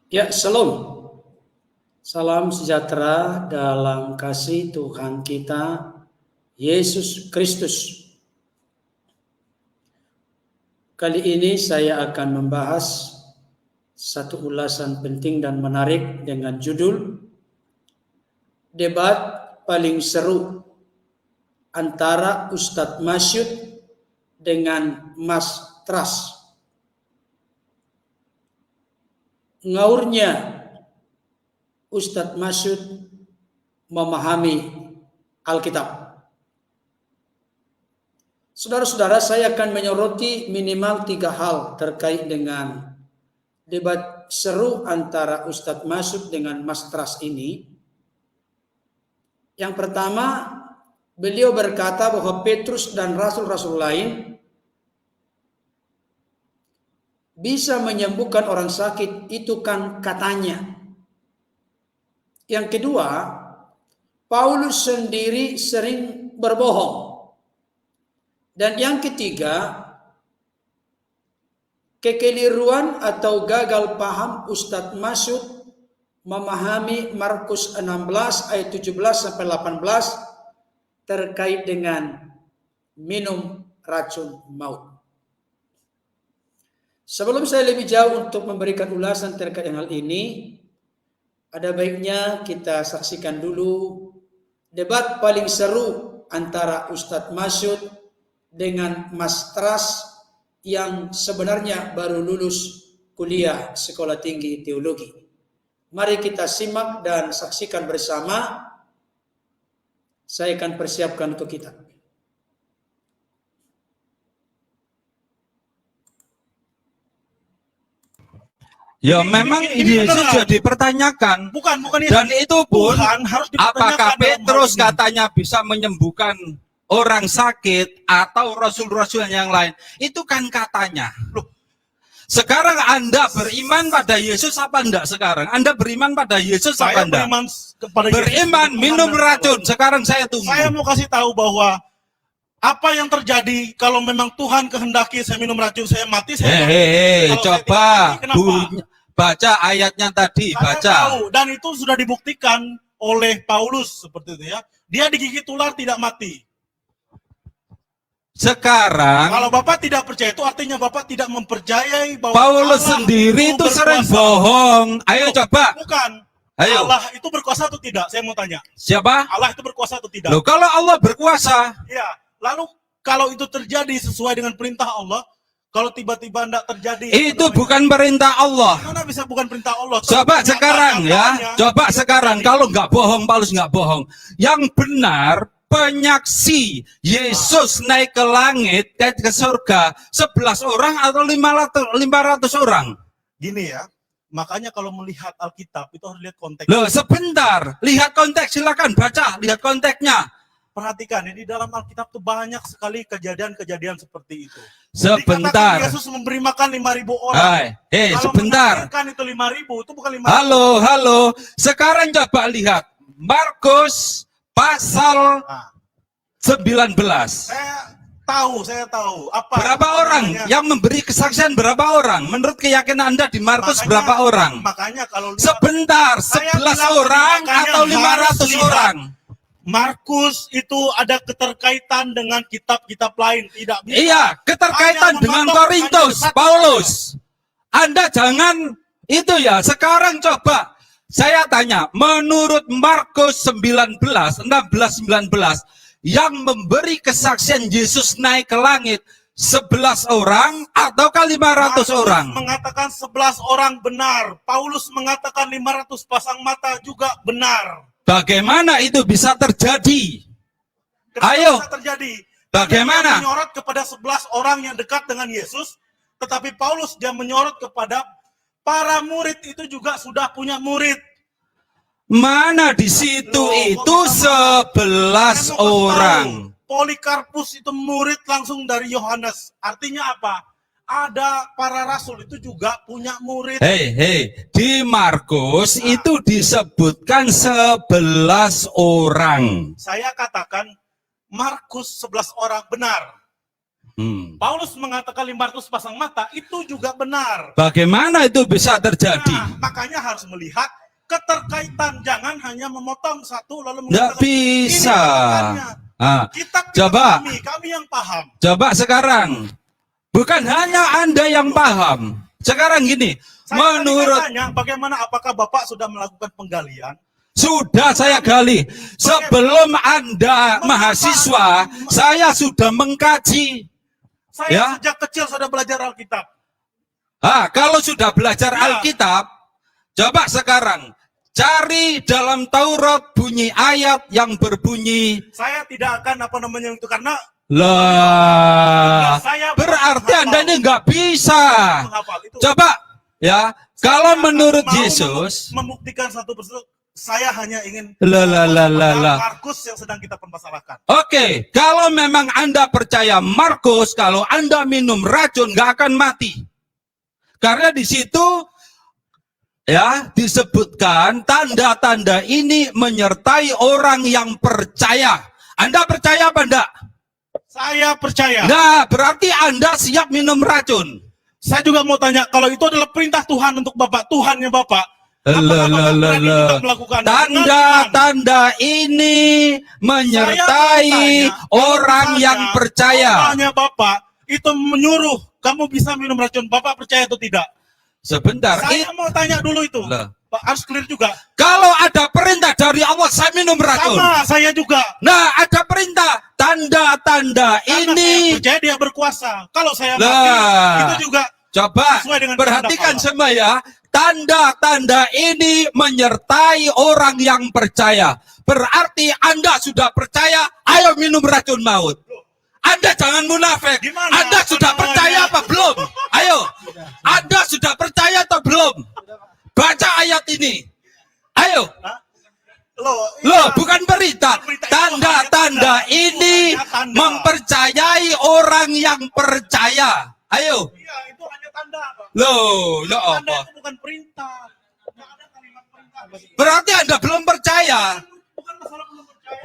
Ya, shalom. Salam sejahtera dalam kasih Tuhan kita, Yesus Kristus. Kali ini saya akan membahas satu ulasan penting dan menarik dengan judul Debat paling seru antara Ustadz Masyud dengan Mas Tras. Ngaurnya Ustadz Masyud memahami Alkitab. Saudara-saudara, saya akan menyoroti minimal 3 hal terkait dengan debat seru antara Ustadz Masyud dengan Mas Tras ini. Yang pertama, beliau berkata bahwa Petrus dan rasul-rasul lain bisa menyembuhkan orang sakit, itu kan katanya. Yang kedua, Paulus sendiri sering berbohong. Dan yang ketiga, kekeliruan atau gagal paham Ustadz Masyud memahami Markus 16 ayat 17 sampai 18 terkait dengan minum racun maut. Sebelum saya lebih jauh untuk memberikan ulasan terkait dengan hal ini, ada baiknya kita saksikan dulu debat paling seru antara Ustadz Masyud dengan Mas Tras yang sebenarnya baru lulus kuliah sekolah tinggi teologi. Mari kita simak dan saksikan bersama. Saya akan persiapkan untuk kita. Ya memang ini sudah dipertanyakan. Bukan itu. Dan itu pun harus apakah Petrus katanya bisa menyembuhkan orang sakit atau rasul-rasul yang lain. Itu kan katanya. Loh, sekarang Anda beriman pada Yesus apa enggak sekarang? Anda beriman pada Yesus apa enggak? Beriman minum racun. Sekarang saya tunggu. Saya mau kasih tahu bahwa apa yang terjadi kalau memang Tuhan kehendaki saya minum racun, saya mati, saya mati. Coba baca ayatnya tadi, saya baca. Tahu, dan itu sudah dibuktikan oleh Paulus seperti itu ya. Dia digigit ular tidak mati. Sekarang kalau Bapak tidak percaya itu artinya Bapak tidak mempercayai bahwa Paulus Allah sendiri itu sering bohong. Ayo coba. Bukan. Ayo. Allah itu berkuasa atau tidak? Saya mau tanya. Siapa? Allah itu berkuasa atau tidak? Loh, kalau Allah berkuasa. Ya. Lalu kalau itu terjadi sesuai dengan perintah Allah, kalau tiba-tiba tidak terjadi, itu bukan perintah Allah. Mana bisa bukan perintah Allah? Coba sekarang ya, coba sekarang kalau nggak bohong, Paulus nggak bohong. Yang benar penyaksi Yesus naik ke langit, ke surga 11 orang atau 500 orang? Gini ya, makanya kalau melihat Alkitab itu harus lihat konteks. Loh, sebentar, lihat konteks, silakan baca, lihat konteksnya. Perhatikan, di dalam Alkitab itu banyak sekali kejadian-kejadian seperti itu. Sebentar. Dikatakan Yesus memberi makan 5.000 orang. Sebentar. Itu 5.000, itu bukan 5.000. Halo. Sekarang coba lihat Markus pasal 19. Saya tahu. Berapa orang yang memberi kesaksian? Berapa orang? Menurut keyakinan Anda di Markus berapa orang? Makanya kalau sebentar, 11 orang atau 500 orang? Markus itu ada keterkaitan dengan kitab-kitab lain, tidak bisa. Iya, keterkaitan dengan Korintus, Paulus. Anda jangan itu ya. Sekarang coba saya tanya, menurut Markus 19 yang memberi kesaksian Yesus naik ke langit 11 orang ataukah 500 orang? Mengatakan 11 orang benar. Paulus mengatakan 500 pasang mata juga benar. Bagaimana itu bisa terjadi? Ayo. Bisa terjadi? Bagaimana? Dia menyorot kepada 11 orang yang dekat dengan Yesus, tetapi Paulus dia menyorot kepada para murid itu juga sudah punya murid. Mana di situ itu 11 orang. Polikarpus itu murid langsung dari Yohanes. Artinya apa? Ada para rasul itu juga punya murid. Di Markus itu disebutkan 11 orang. Saya katakan Markus 11 orang benar. Paulus mengatakan 500 pasang mata, itu juga benar. Bagaimana itu bisa terjadi? Nah, makanya harus melihat keterkaitan, jangan hanya memotong satu lalu Nggak mengatakan, bisa. ini keterkaitannya. Ah, Kita coba. kami yang paham. Coba sekarang, bukan hanya Anda yang paham. Sekarang gini, Saya menurut tanya, bagaimana, apakah Bapak sudah melakukan penggalian? sudah saya gali. Sebelum Anda mahasiswa, saya sudah mengkaji. Saya Ya. sejak kecil sudah belajar Alkitab. Kalau sudah belajar Ya. Alkitab, coba sekarang cari dalam Taurat bunyi ayat yang berbunyi Saya tidak akan itu karena lah. saya Berarti Anda ini nggak bisa. menghafal itu. Coba ya, kalau Saya menurut mau Yesus, membuktikan satu persatu, saya hanya ingin lah. Markus yang sedang kita permasalahkan. Oke, kalau memang Anda percaya Markus, kalau Anda minum racun nggak akan mati. Karena di situ ya disebutkan tanda-tanda ini menyertai orang yang percaya. Anda percaya apa enggak? Saya percaya. Nah, berarti Anda siap minum racun. Saya juga mau tanya, kalau itu adalah perintah Tuhan untuk Bapak, Tuhannya Bapak, apakah Bapak berani juga melakukan Tanda-tanda ini menyertai orang yang percaya. Tuhannya Bapak itu menyuruh kamu bisa minum racun. Bapak percaya atau tidak? Sebentar, Saya mau tanya dulu itu. Lah. Pak, harus clear juga. kalau ada perintah dari Allah, saya minum racun. Sama, saya juga. Nah, ada perintah, tanda-tanda Karena ini. saya percaya dia berkuasa. Kalau saya mati, Lah. itu juga Coba sesuai dengan perhatikan kehendak semua ya. Tanda-tanda ini menyertai orang yang percaya. Berarti Anda sudah percaya, ayo minum racun maut. Anda jangan munafik. Gimana? Anda sudah Namanya? percaya apa belum? Ayo. Anda sudah percaya atau belum? Baca ayat ini. Ayo. Loh, bukan berita. Tanda-tanda ini Tanda. mempercayai orang yang percaya. Ayo. Iya, itu hanya tanda. Pak. Loh, ya Tanda apa? itu bukan perintah. Nggak ada kalimat perintah. Berarti Anda belum percaya. Bukan masalah belum percaya.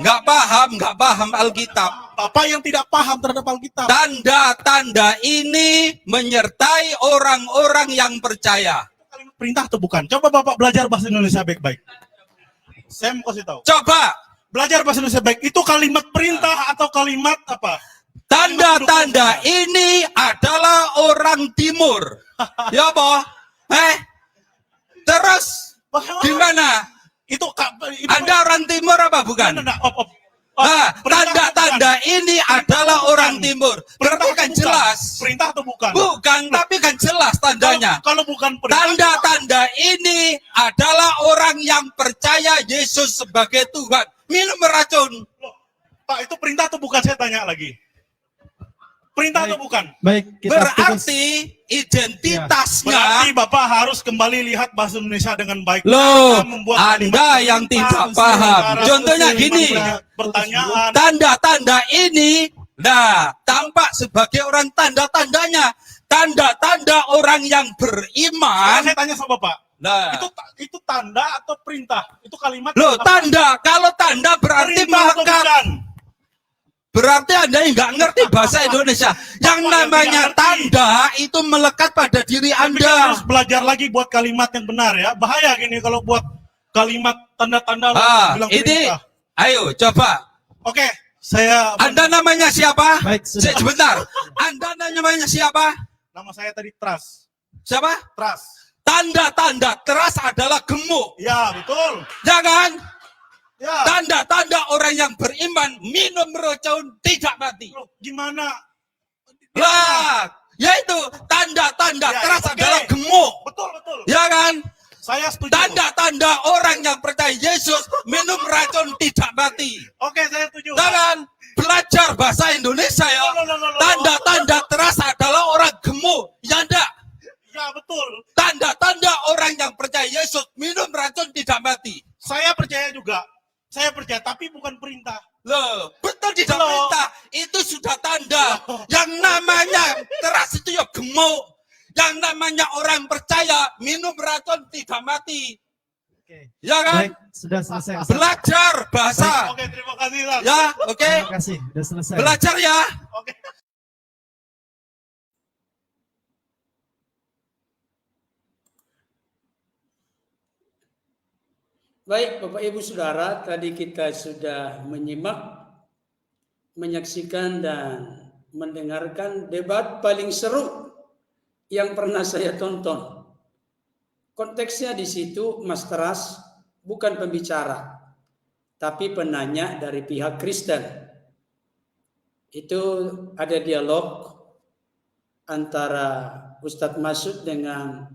Nggak paham Alkitab. Bapak yang tidak paham terhadap Alkitab. Tanda-tanda ini menyertai orang-orang yang percaya. Kalimat perintah atau bukan? Coba Bapak belajar bahasa Indonesia baik-baik. Saya mau kasih tahu. Coba, Belajar bahasa Indonesia baik. Itu kalimat perintah atau kalimat apa? tanda-tanda ini adalah orang timur. Ya, boh. Terus, gimana? Itu Anda orang timur apa bukan? Enggak, Tanda-tanda ini adalah orang timur. Berarti kan jelas. Perintah atau bukan? Bukan, tapi kan jelas tandanya. Kalau bukan perintah, Tanda-tanda ini adalah orang yang percaya Yesus sebagai Tuhan. Minum racun. loh, Pak, itu perintah atau bukan? Saya tanya lagi. Perintah atau bukan? Baik, kita Berarti identitasnya. Berarti Bapak harus kembali lihat bahasa Indonesia dengan baik. Loh, Anda membuat Anda kalimat yang perintah, tidak paham. secara Contohnya sesuai gini. dengan pertanyaan. Tanda-tanda ini, nah, tampak sebagai orang tanda-tandanya. Tanda-tanda orang yang beriman. Saya tanya sama Bapak. Nah, Itu tanda atau perintah? Itu kalimat. loh, apa? tanda. Kalau tanda berarti Perintah atau melekat. bukan? Berarti Anda yang nggak ngerti bahasa Indonesia. Yang Bapak yang namanya tidak ngerti. tanda itu melekat pada diri Tapi kita harus Anda. belajar lagi buat kalimat yang benar ya. Bahaya gini kalau buat kalimat tanda-tanda bilang Ini, perintah. ayo coba. Oke, saya Anda namanya siapa? Baik, sudah. Sebentar. Anda namanya siapa? nama saya tadi Tras. Siapa? Tras. Tanda-tanda teras adalah gemuk. Ya, betul. Jangan. Ya. Tanda-tanda orang yang beriman minum racun tidak mati. Loh, gimana? Lah, yaitu tanda-tanda Ya, teras oke. adalah gemuk. Betul, betul. Ya kan? Saya setuju. Tanda-tanda orang yang percaya Yesus minum racun tidak mati. Oke, saya setuju. Jangan belajar bahasa Indonesia ya. Loh. Tanda-tanda teras adalah orang gemuk. Ya enggak? Ya, betul. Tanda-tanda orang yang percaya Yesus minum racun tidak mati. Saya percaya juga. Saya percaya, tapi bukan perintah. Loh, betul tidak Loh. perintah. Itu sudah tanda. Loh. Yang namanya teras itu ya gemuk. Yang namanya orang percaya minum racun tidak mati. Oke. Ya kan? Baik, sudah selesai. Ustaz. Belajar bahasa. Oke, terima kasih. Lan. Ya, oke. Terima kasih, sudah selesai. Belajar ya. Oke. Baik, Bapak Ibu Saudara, tadi kita sudah menyaksikan dan mendengarkan debat paling seru yang pernah saya tonton. Konteksnya di situ Mas Teras bukan pembicara, tapi penanya dari pihak Kristen. Itu ada dialog antara Ustadz Masud dengan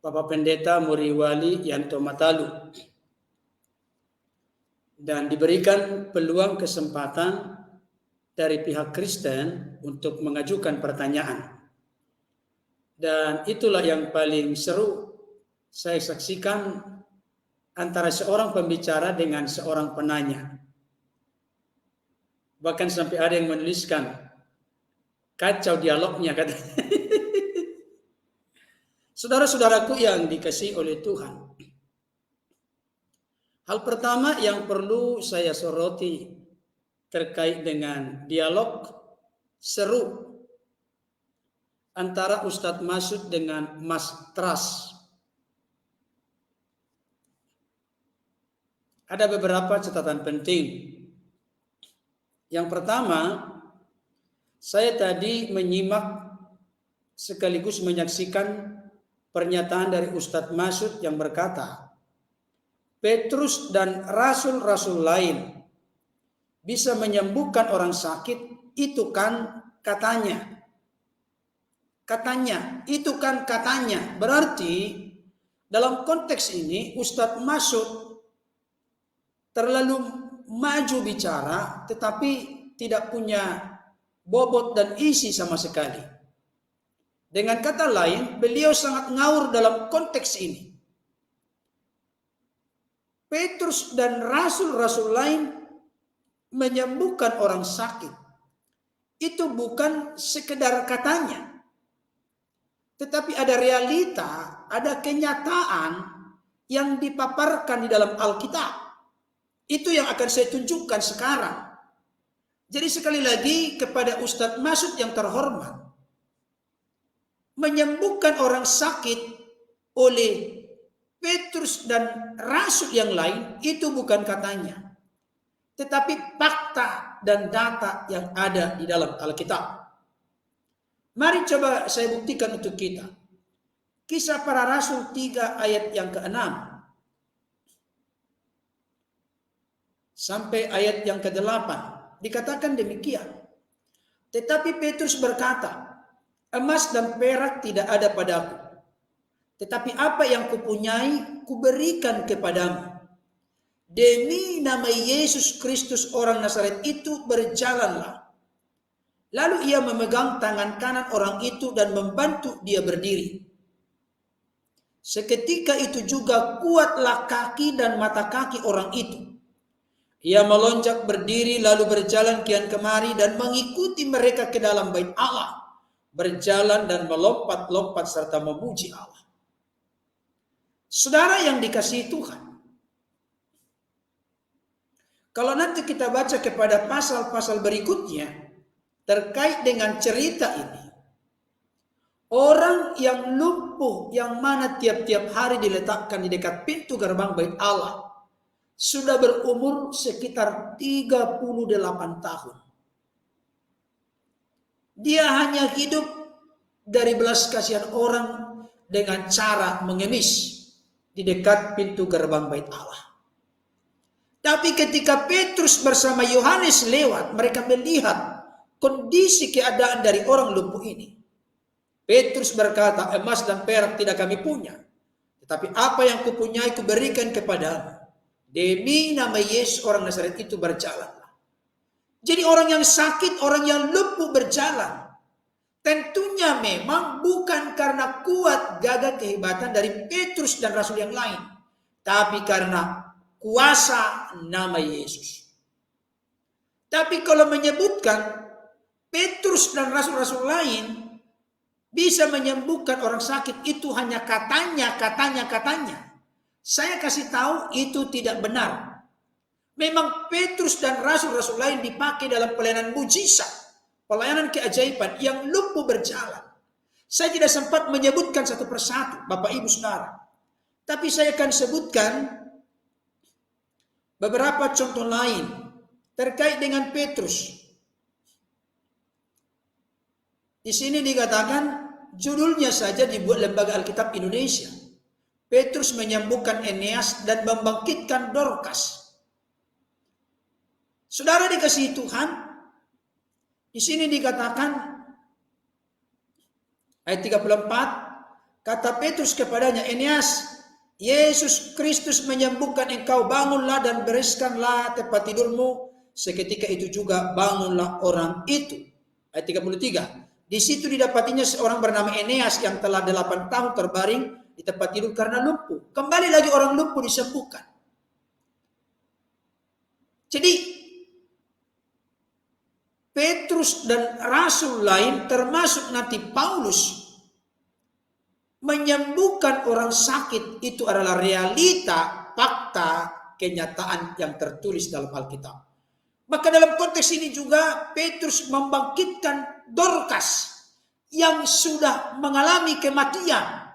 Bapak Pendeta Muriwali Yanto Matalu. Dan diberikan peluang kesempatan dari pihak Kristen untuk mengajukan pertanyaan. Dan itulah yang paling seru saya saksikan antara seorang pembicara dengan seorang penanya. Bahkan sampai ada yang menuliskan, kacau dialognya katanya. Saudara-saudaraku yang dikasihi oleh Tuhan, hal pertama yang perlu saya soroti terkait dengan dialog seru antara Ustadz Masud dengan Mas Tras. Ada beberapa catatan penting. Yang pertama, saya tadi menyimak sekaligus menyaksikan pernyataan dari Ustadz Masud yang berkata, Petrus dan rasul-rasul lain bisa menyembuhkan orang sakit, itu kan katanya. Katanya, itu kan katanya. Berarti dalam konteks ini Ustadz Masud terlalu maju bicara tetapi tidak punya bobot dan isi sama sekali. Dengan kata lain, beliau sangat ngawur dalam konteks ini. Petrus dan rasul-rasul lain menyembuhkan orang sakit. Itu bukan sekedar katanya. Tetapi ada realita, ada kenyataan yang dipaparkan di dalam Alkitab. Itu yang akan saya tunjukkan sekarang. Jadi sekali lagi kepada Ustadz Masud yang terhormat, menyembuhkan orang sakit oleh Petrus dan rasul yang lain itu bukan katanya, tetapi fakta dan data yang ada di dalam Alkitab. Mari coba saya buktikan untuk kita. Kisah Para Rasul 3 ayat yang ke-6 sampai ayat yang ke-8 dikatakan demikian. Tetapi Petrus berkata, emas dan perak tidak ada padaku, tetapi apa yang kupunyai kuberikan kepadamu. Demi nama Yesus Kristus orang Nazaret itu berjalanlah. Lalu ia memegang tangan kanan orang itu dan membantu dia berdiri. Seketika itu juga kuatlah kaki dan mata kaki orang itu. Ia melonjak berdiri lalu berjalan kian kemari dan mengikuti mereka ke dalam bait Allah. Berjalan dan melompat-lompat serta memuji Allah. Saudara yang dikasihi Tuhan, kalau nanti kita baca kepada pasal-pasal berikutnya terkait dengan cerita ini, orang yang lumpuh yang mana tiap-tiap hari diletakkan di dekat pintu gerbang bait Allah sudah berumur sekitar 38 tahun. Dia hanya hidup dari belas kasihan orang dengan cara mengemis di dekat pintu gerbang bait Allah. Tapi ketika Petrus bersama Yohanes lewat, mereka melihat kondisi keadaan dari orang lumpuh ini. Petrus berkata, emas dan perak tidak kami punya, tetapi apa yang kupunyai kuberikan kepadamu. Demi nama Yesus orang Nazaret itu berjalan. Jadi orang yang sakit, orang yang lumpuh berjalan. Tentunya memang bukan karena kuat gagah kehebatan dari Petrus dan rasul yang lain. Tapi karena kuasa nama Yesus. Tapi kalau menyebutkan Petrus dan rasul-rasul lain bisa menyembuhkan orang sakit, itu hanya katanya. Saya kasih tahu itu tidak benar. Memang Petrus dan rasul-rasul lain dipakai dalam pelayanan mujizat, pelayanan keajaiban yang lumpuh berjalan. Saya tidak sempat menyebutkan satu persatu, Bapak Ibu Saudara. Tapi saya akan sebutkan beberapa contoh lain terkait dengan Petrus. Di sini dikatakan judulnya saja dibuat Lembaga Alkitab Indonesia. Petrus menyembuhkan Eneas dan membangkitkan Dorcas. Saudara dikasihi Tuhan, di sini dikatakan ayat 34, kata Petrus kepadanya, Eneas, Yesus Kristus menyembuhkan engkau, bangunlah dan bereskanlah tempat tidurmu. Seketika itu juga bangunlah orang itu. Ayat 33, di situ didapatinya seorang bernama Eneas yang telah 8 tahun terbaring di tempat tidur karena lumpuh. Kembali lagi orang lumpuh disembuhkan. Jadi Petrus dan rasul lain termasuk nanti Paulus menyembuhkan orang sakit itu adalah realita, fakta, kenyataan yang tertulis dalam Alkitab. Maka dalam konteks ini juga Petrus membangkitkan Dorcas yang sudah mengalami kematian.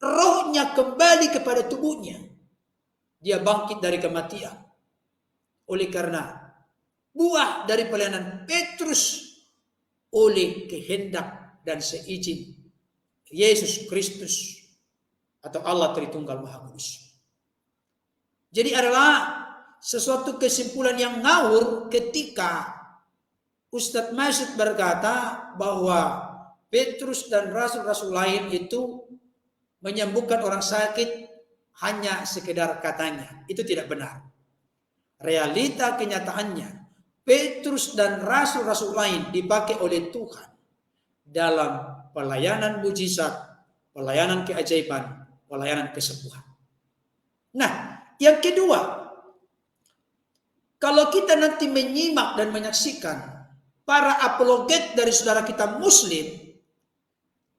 Rohnya kembali kepada tubuhnya. Dia bangkit dari kematian. Oleh karena buah dari pelayanan Petrus oleh kehendak dan seizin Yesus Kristus atau Allah Tritunggal Maha Kudus. Jadi adalah sesuatu kesimpulan yang ngawur ketika Ustadz Masyud berkata bahwa Petrus dan rasul-rasul lain itu menyembuhkan orang sakit hanya sekedar katanya. Itu tidak benar. Realita kenyataannya, Petrus dan rasul-rasul lain dipakai oleh Tuhan dalam pelayanan mujizat, pelayanan keajaiban, pelayanan kesembuhan. Nah, yang kedua, kalau kita nanti menyimak dan menyaksikan para apologet dari saudara kita Muslim,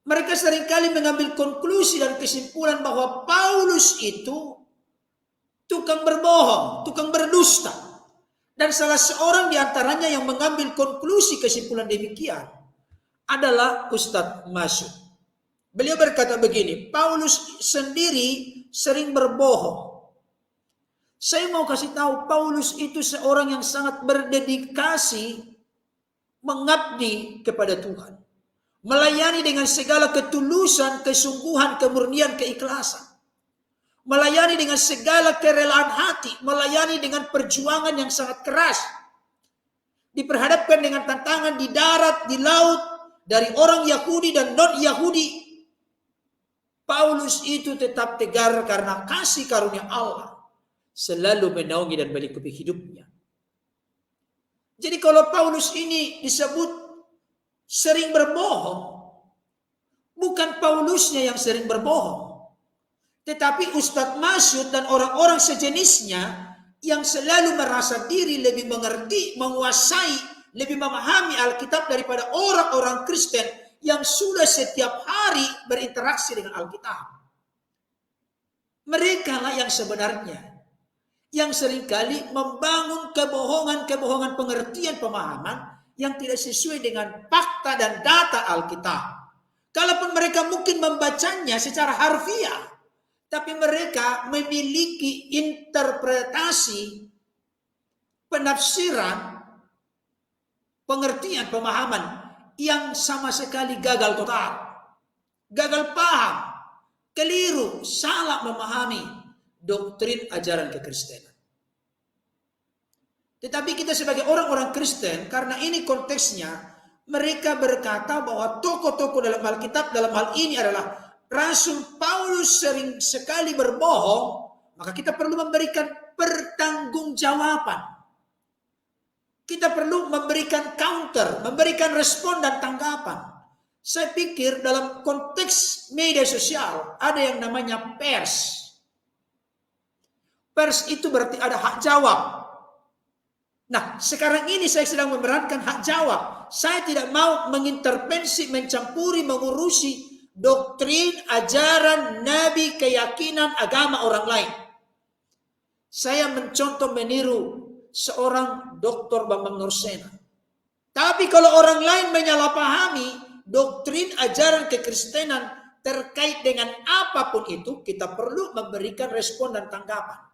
mereka seringkali mengambil konklusi dan kesimpulan bahwa Paulus itu tukang berbohong, tukang berdusta. Dan salah seorang di antaranya yang mengambil konklusi kesimpulan demikian adalah Ustadz Masyud. Beliau berkata begini, Paulus sendiri sering berbohong. Saya mau kasih tahu, Paulus itu seorang yang sangat berdedikasi mengabdi kepada Tuhan. Melayani dengan segala ketulusan, kesungguhan, kemurnian, keikhlasan. Melayani dengan segala kerelaan hati. Melayani dengan perjuangan yang sangat keras. Diperhadapkan dengan tantangan di darat, di laut, dari orang Yahudi dan non-Yahudi. Paulus itu tetap tegar karena kasih karunia Allah selalu menaungi dan melingkupi hidupnya. Jadi kalau Paulus ini disebut sering berbohong, bukan Paulusnya yang sering berbohong, tetapi Ustadz Masyud dan orang-orang sejenisnya yang selalu merasa diri lebih mengerti, menguasai, lebih memahami Alkitab daripada orang-orang Kristen yang sudah setiap hari berinteraksi dengan Alkitab. Mereka lah yang sebenarnya yang seringkali membangun kebohongan-kebohongan pengertian pemahaman yang tidak sesuai dengan fakta dan data Alkitab. Kalaupun mereka mungkin membacanya secara harfiah, tapi mereka memiliki interpretasi, penafsiran, pengertian, pemahaman yang sama sekali gagal total. Gagal paham, keliru, salah memahami doktrin ajaran kekristenan. Tetapi kita sebagai orang-orang Kristen, karena ini konteksnya, mereka berkata bahwa tokoh-tokoh dalam Alkitab dalam hal ini adalah Rasul Paulus sering sekali berbohong, maka kita perlu memberikan pertanggungjawaban. Kita perlu memberikan counter, memberikan respon dan tanggapan. Saya pikir dalam konteks media sosial ada yang namanya pers. Pers itu berarti ada hak jawab. Nah, sekarang ini saya sedang memerankan hak jawab. Saya tidak mau mengintervensi, mencampuri, mengurusi doktrin, ajaran, nabi, keyakinan, agama orang lain. Saya mencontoh meniru seorang Dr. Bambang Nursena. Tapi kalau orang lain menyalahpahami doktrin, ajaran kekristenan terkait dengan apapun itu, kita perlu memberikan respon dan tanggapan.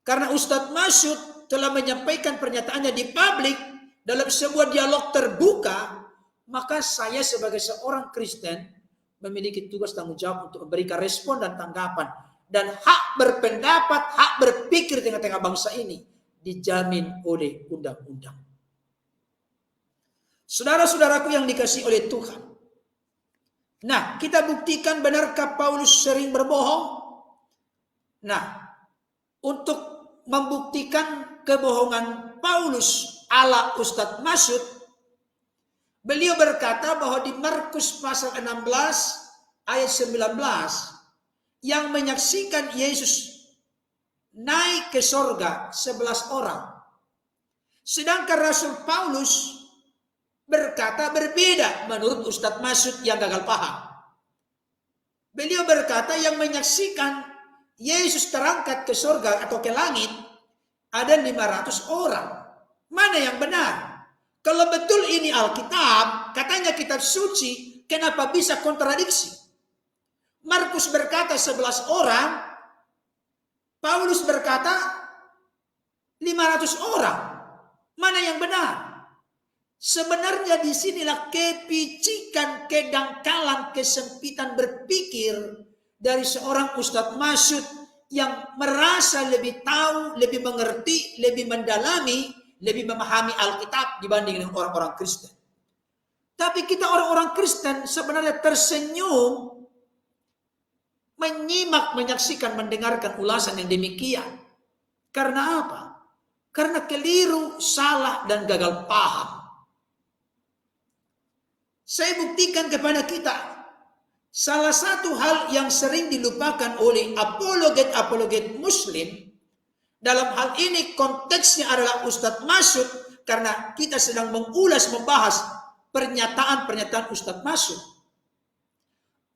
Karena Ustadz Masyud telah menyampaikan pernyataannya di publik dalam sebuah dialog terbuka, maka saya sebagai seorang Kristen memiliki tugas tanggung jawab untuk memberikan respon dan tanggapan. Dan hak berpendapat, hak berpikir di tengah-tengah bangsa ini dijamin oleh undang-undang. Saudara-saudaraku yang dikasihi oleh Tuhan. Nah, kita buktikan benarkah Paulus sering berbohong? Nah, untuk membuktikan kebohongan Paulus ala Ustadz Masyud, beliau berkata bahwa di Markus pasal 16 ayat 19, yang menyaksikan Yesus naik ke sorga 11 orang. Sedangkan Rasul Paulus berkata berbeda menurut Ustadz Masyud yang gagal paham. Beliau berkata yang menyaksikan Yesus terangkat ke sorga atau ke langit ada 500 orang. Mana yang benar? Kalau betul ini Alkitab, katanya kitab suci, kenapa bisa kontradiksi? Markus berkata 11 orang, Paulus berkata 500 orang. Mana yang benar? Sebenarnya disinilah kepicikan, kedangkalan, kesempitan berpikir dari seorang Ustadz Masyud yang merasa lebih tahu, lebih mengerti, lebih mendalami, lebih memahami Alkitab dibanding dengan orang-orang Kristen. Tapi kita orang-orang Kristen sebenarnya tersenyum menyimak, menyaksikan, mendengarkan ulasan yang demikian. Karena apa? Karena keliru, salah, dan gagal paham. Saya buktikan kepada kita, salah satu hal yang sering dilupakan oleh apologet-apologet Muslim, dalam hal ini konteksnya adalah Ustadz Masyud, karena kita sedang mengulas, membahas pernyataan-pernyataan Ustadz Masyud.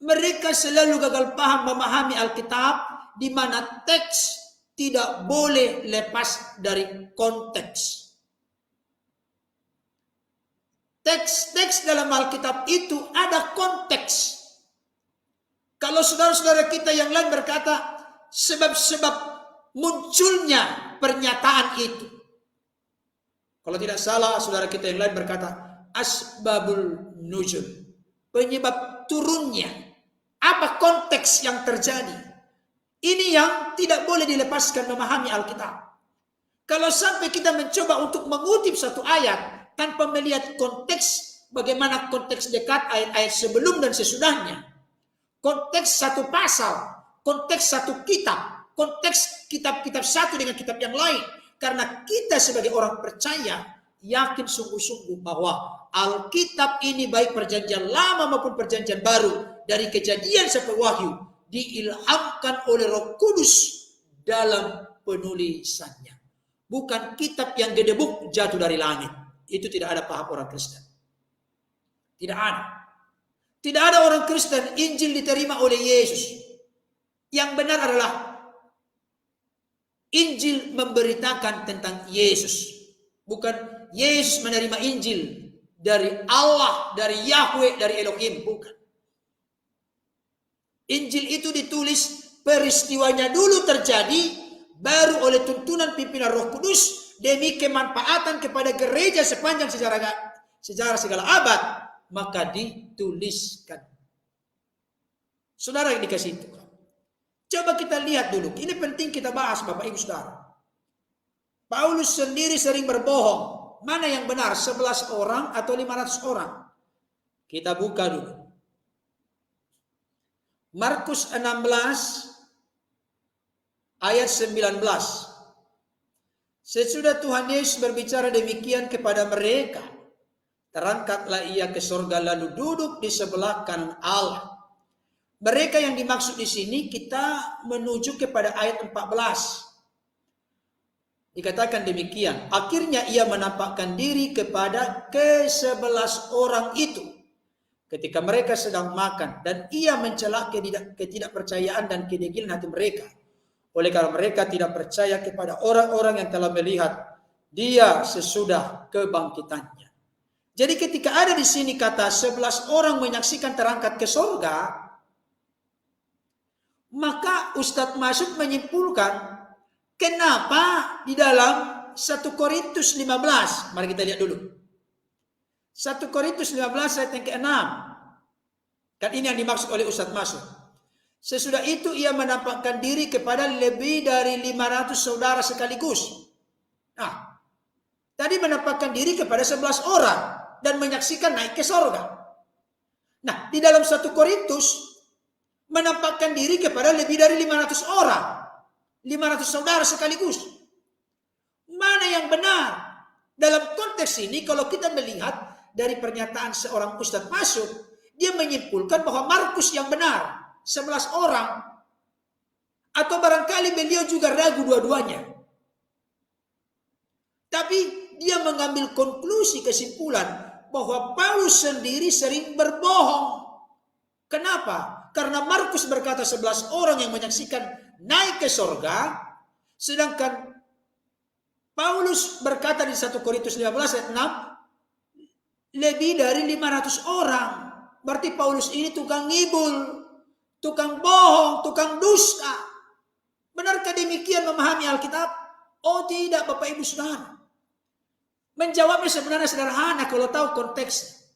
Mereka selalu gagal paham memahami Alkitab, di mana teks tidak boleh lepas dari konteks. Teks-teks dalam Alkitab itu ada konteks. Kalau saudara-saudara kita yang lain berkata sebab-sebab munculnya pernyataan itu, kalau tidak salah saudara kita yang lain berkata asbabul nuzul, penyebab turunnya. Apa konteks yang terjadi? Ini yang tidak boleh dilepaskan memahami Alkitab. Kalau sampai kita mencoba untuk mengutip satu ayat tanpa melihat konteks, bagaimana konteks dekat ayat-ayat sebelum dan sesudahnya, konteks satu pasal, konteks satu kitab, konteks kitab-kitab satu dengan kitab yang lain. Karena kita sebagai orang percaya yakin sungguh-sungguh bahwa Alkitab ini baik perjanjian lama maupun perjanjian baru, dari Kejadian sampai Wahyu, diilhamkan oleh Roh Kudus dalam penulisannya. Bukan kitab yang gedebuk jatuh dari langit. Itu tidak ada paham orang Kristen. Tidak ada. Tidak ada orang Kristen Injil diterima oleh Yesus. Yang benar adalah Injil memberitakan tentang Yesus. Bukan Yesus menerima Injil dari Allah, dari Yahweh, dari Elohim. Bukan. Injil itu ditulis, peristiwanya dulu terjadi, baru oleh tuntunan pimpinan Roh Kudus, demi kemanfaatan kepada gereja sepanjang sejarah segala abad, maka dituliskan. Saudara yang dikasih Tuhan, coba kita lihat dulu. Ini penting kita bahas, Bapak Ibu Saudara. Paulus sendiri sering berbohong. Mana yang benar, 11 orang atau 500 orang? Kita buka dulu. Markus 16 ayat 19. Sesudah Tuhan Yesus berbicara demikian kepada mereka, terangkatlah ia ke sorga lalu duduk di sebelah kanan Allah. Mereka yang dimaksud di sini kita menuju kepada ayat 14. Dikatakan demikian, akhirnya ia menampakkan diri kepada ke-11 orang itu ketika mereka sedang makan, dan ia mencela ketidakpercayaan dan kedegilan hati mereka. Oleh karena mereka tidak percaya kepada orang-orang yang telah melihat dia sesudah kebangkitannya. Jadi ketika ada di sini kata 11 orang menyaksikan terangkat ke surga, maka Ustadz Masyud menyimpulkan Kenapa di dalam 1 Korintus 15? Mari kita lihat dulu. 1 Korintus 15 ayat yang ke-6. Kan ini yang dimaksud oleh Ustadz Masud. Sesudah itu ia menampakkan diri kepada lebih dari 500 saudara sekaligus. Nah, tadi menampakkan diri kepada 11 orang dan menyaksikan naik ke sorga. Nah, di dalam 1 Korintus menampakkan diri kepada lebih dari 500 orang. 500 saudara sekaligus. Mana yang benar? Dalam konteks ini kalau kita melihat dari pernyataan seorang Ustadz Masud, dia menyimpulkan bahwa Markus yang benar, 11 orang. Atau barangkali beliau juga ragu dua-duanya. Tapi dia mengambil konklusi kesimpulan bahwa Paulus sendiri sering berbohong. Kenapa? Karena Markus berkata 11 orang yang menyaksikan naik ke sorga, sedangkan Paulus berkata di 1 Korintus 15 ayat 6, lebih dari 500 orang. Berarti Paulus ini tukang ngibul, tukang bohong, tukang dusta. Benarkah demikian memahami Alkitab? Oh tidak, Bapak Ibu Saudara. Menjawabnya sebenarnya sederhana kalau tahu konteksnya.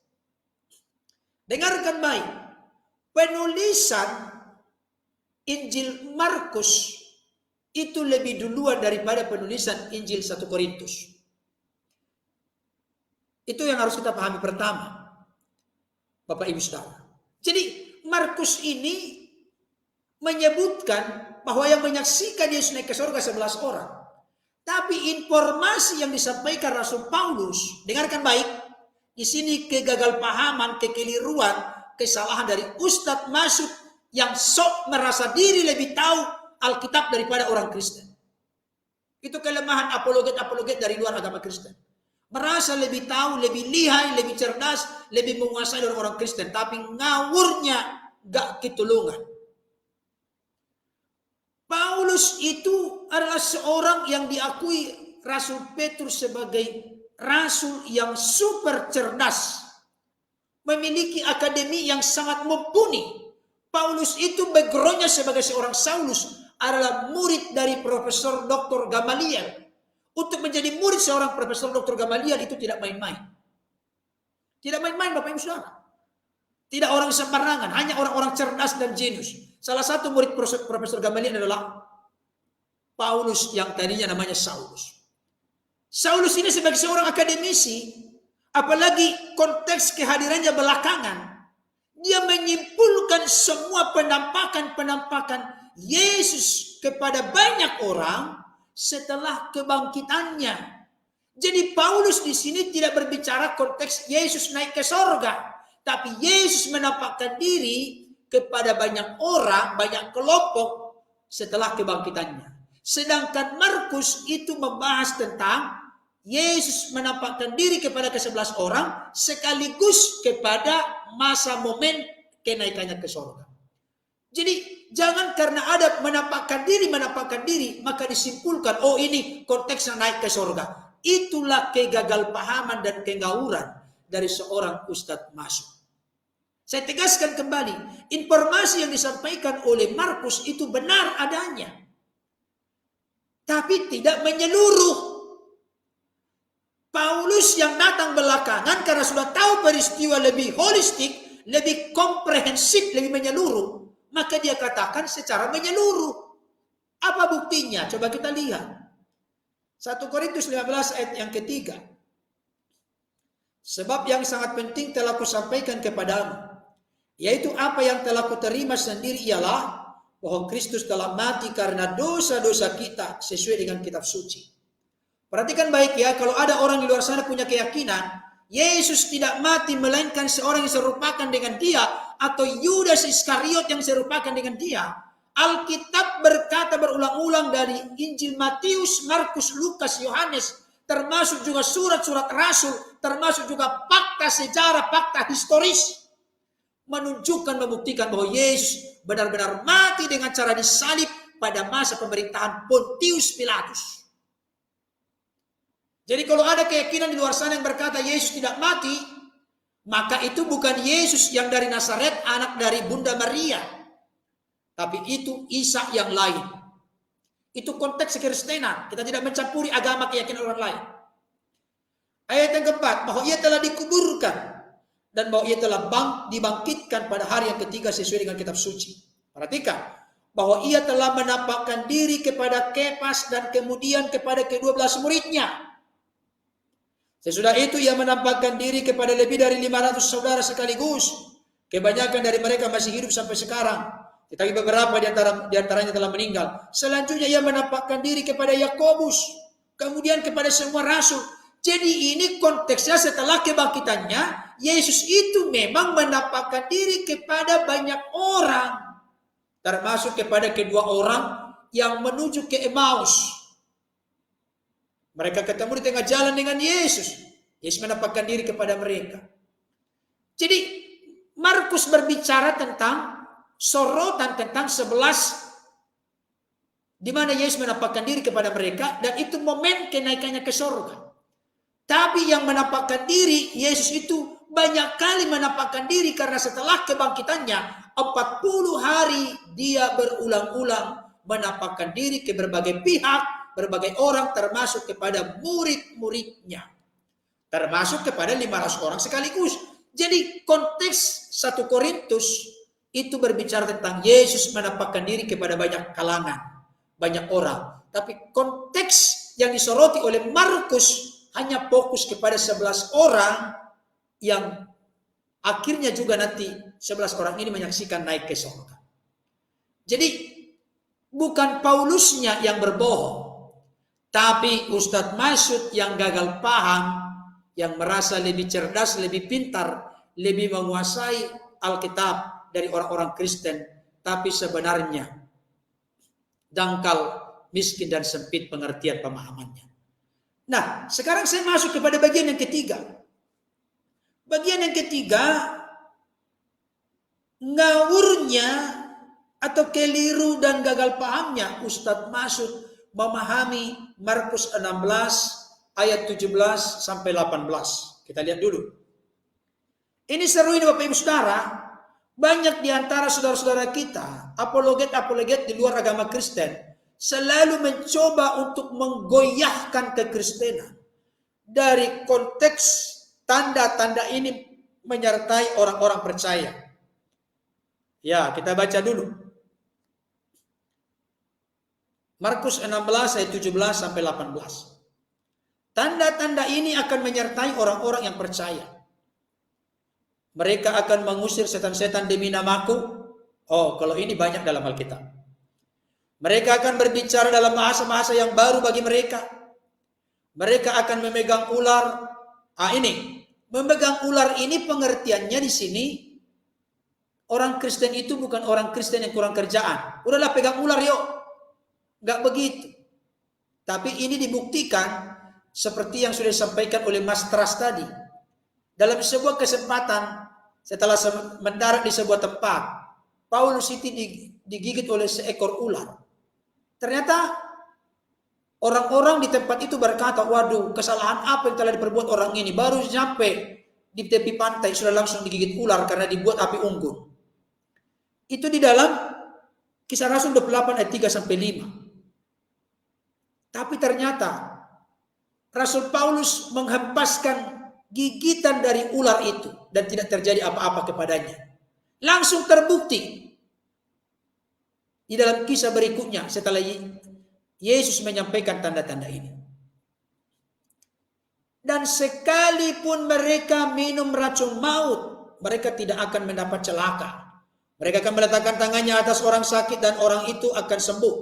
Dengarkan baik. Penulisan Injil Markus itu lebih duluan daripada penulisan Injil 1 Korintus. Itu yang harus kita pahami pertama, Bapak Ibu Saudara. Jadi Markus ini menyebutkan bahwa yang menyaksikan Yesus naik ke surga 11 orang. Tapi informasi yang disampaikan Rasul Paulus, dengarkan baik, di sini kegagalpahaman, kekeliruan, kesalahan dari Ustadz Masud yang sok merasa diri lebih tahu Alkitab daripada orang Kristen. Itu kelemahan apologet-apologet dari luar agama Kristen. Merasa lebih tahu, lebih lihai, lebih cerdas, lebih menguasai dari orang Kristen. Tapi ngawurnya gak ketulungan. Paulus itu adalah seorang yang diakui Rasul Petrus sebagai rasul yang super cerdas. Memiliki akademi yang sangat mumpuni. Paulus itu backgroundnya sebagai seorang Saulus adalah murid dari Profesor Dr. Gamaliel. Untuk menjadi murid seorang Profesor Dr. Gamaliel itu tidak main-main. Tidak main-main Bapak Ibu Saudara. Tidak orang sembarangan, hanya orang-orang cerdas dan jenius. Salah satu murid Profesor Gamaliel adalah Paulus yang tadinya namanya Saulus. Saulus ini sebagai seorang akademisi, apalagi konteks kehadirannya belakangan, dia menyimpulkan semua penampakan-penampakan Yesus kepada banyak orang setelah kebangkitannya. Jadi Paulus di sini tidak berbicara konteks Yesus naik ke sorga, tapi Yesus menampakkan diri kepada banyak orang, banyak kelompok setelah kebangkitannya. Sedangkan Markus itu membahas tentang Yesus menampakkan diri kepada ke-11 orang sekaligus kepada masa momen kenaikannya ke sorga. Jadi jangan karena ada menampakkan diri, maka disimpulkan, oh ini konteksnya naik ke sorga. Itulah kegagalpahaman dan kengawuran dari seorang Ustadz Masud. Saya tegaskan kembali, informasi yang disampaikan oleh Markus itu benar adanya. Tapi tidak menyeluruh. Paulus yang datang belakangan karena sudah tahu peristiwa lebih holistik, lebih komprehensif, lebih menyeluruh. Maka dia katakan secara menyeluruh. Apa buktinya? Coba kita lihat. 1 Korintus 15 ayat yang ketiga. Sebab yang sangat penting telah kusampaikan kepadamu, yaitu apa yang telah kuterima sendiri ialah bahwa Kristus telah mati karena dosa-dosa kita sesuai dengan kitab suci. Perhatikan baik ya, kalau ada orang di luar sana punya keyakinan Yesus tidak mati melainkan seorang yang serupakan dengan dia, atau Yudas Iskariot yang serupakan dengan dia. Alkitab berkata berulang-ulang dari Injil Matius, Markus, Lukas, Yohanes, termasuk juga surat-surat rasul, termasuk juga fakta sejarah, fakta historis, menunjukkan, membuktikan bahwa Yesus benar-benar mati dengan cara disalib pada masa pemerintahan Pontius Pilatus. Jadi kalau ada keyakinan di luar sana yang berkata Yesus tidak mati, maka itu bukan Yesus yang dari Nazaret, anak dari Bunda Maria. Tapi itu Isa yang lain. Itu konteks kekristenan. Kita tidak mencampuri agama keyakinan orang lain. Ayat yang keempat, bahwa ia telah dikuburkan dan bahwa ia telah dibangkitkan pada hari yang ketiga sesuai dengan kitab suci. Perhatikan, bahwa ia telah menampakkan diri kepada Kefas dan kemudian kepada ke-12 muridnya. Sesudah itu ia menampakkan diri kepada lebih dari 500 saudara sekaligus. Kebanyakan dari mereka masih hidup sampai sekarang, tetapi beberapa di antaranya telah meninggal. Selanjutnya ia menampakkan diri kepada Yakobus, kemudian kepada semua rasul. Jadi ini konteksnya setelah kebangkitannya, Yesus itu memang menampakkan diri kepada banyak orang, termasuk kepada kedua orang yang menuju ke Emmaus. Mereka ketemu di tengah jalan dengan Yesus. Yesus menampakkan diri kepada mereka. Jadi Markus berbicara tentang sorotan tentang 11 di mana Yesus menampakkan diri kepada mereka, dan itu momen kenaikannya ke surga. Tapi yang menampakkan diri, Yesus itu banyak kali menampakkan diri karena setelah kebangkitannya 40 hari dia berulang-ulang menampakkan diri ke berbagai pihak, berbagai orang, termasuk kepada murid-muridnya. Termasuk kepada 500 orang sekaligus. Jadi konteks 1 Korintus itu berbicara tentang Yesus menampakkan diri kepada banyak kalangan, banyak orang. Tapi konteks yang disoroti oleh Markus hanya fokus kepada 11 orang yang akhirnya juga nanti 11 orang ini menyaksikan naik ke surga. Jadi bukan Paulusnya yang berbohong, tapi Ustadz Masyud yang gagal paham, yang merasa lebih cerdas, lebih pintar, lebih menguasai Alkitab dari orang-orang Kristen, tapi sebenarnya dangkal, miskin dan sempit pengertian pemahamannya. Nah, sekarang saya masuk kepada bagian yang ketiga. Bagian yang ketiga, ngawurnya atau keliru dan gagal pahamnya Ustadz Masyud memahami Markus 16 ayat 17 sampai 18. Kita lihat dulu. Ini seru ini Bapak Ibu Saudara. Banyak di antara saudara-saudara kita, apologet-apologet di luar agama Kristen, selalu mencoba untuk menggoyahkan kekristenan. Dari konteks tanda-tanda ini menyertai orang-orang percaya. Ya, kita baca dulu. Markus 16 ayat 17 sampai 18. Tanda-tanda ini akan menyertai orang-orang yang percaya. Mereka akan mengusir setan-setan demi namaku. Oh, kalau ini banyak dalam Alkitab. Mereka akan berbicara dalam bahasa-bahasa yang baru bagi mereka. Mereka akan memegang ular. Ini memegang ular ini pengertiannya di sini. Orang Kristen itu bukan orang Kristen yang kurang kerjaan. Udahlah pegang ular yuk. Gak begitu. Tapi ini dibuktikan seperti yang sudah disampaikan oleh Mas Tras tadi. Dalam sebuah kesempatan setelah mendarat di sebuah tempat, Paulus itu digigit oleh seekor ular. Ternyata orang-orang di tempat itu berkata, waduh, kesalahan apa yang telah diperbuat orang ini? Baru sampai di tepi pantai sudah langsung digigit ular karena dibuat api unggun. Itu di dalam Kisah Rasul 28 ayat 3 sampai 5. Tapi ternyata Rasul Paulus menghempaskan gigitan dari ular itu dan tidak terjadi apa-apa kepadanya. Langsung terbukti di dalam kisah berikutnya setelah Yesus menyampaikan tanda-tanda ini. Dan sekalipun mereka minum racun maut, mereka tidak akan mendapat celaka. Mereka akan meletakkan tangannya atas orang sakit dan orang itu akan sembuh.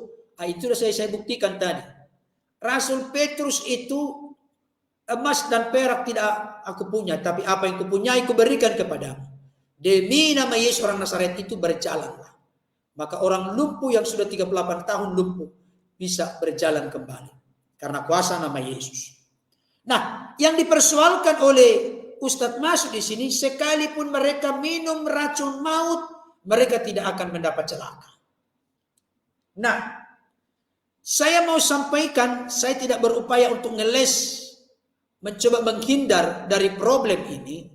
Itu sudah saya buktikan tadi. Rasul Petrus itu, emas dan perak tidak aku punya, tapi apa yang kupunyai kuberikan kepadamu. Demi nama Yesus orang Nazaret itu berjalanlah. Maka orang lumpuh yang sudah 38 tahun lumpuh bisa berjalan kembali. Karena kuasa nama Yesus. Nah, yang dipersoalkan oleh Ustadz Masyud di sini, sekalipun mereka minum racun maut, mereka tidak akan mendapat celaka. Nah, saya mau sampaikan, saya tidak berupaya untuk ngeles, mencoba menghindar dari problem ini,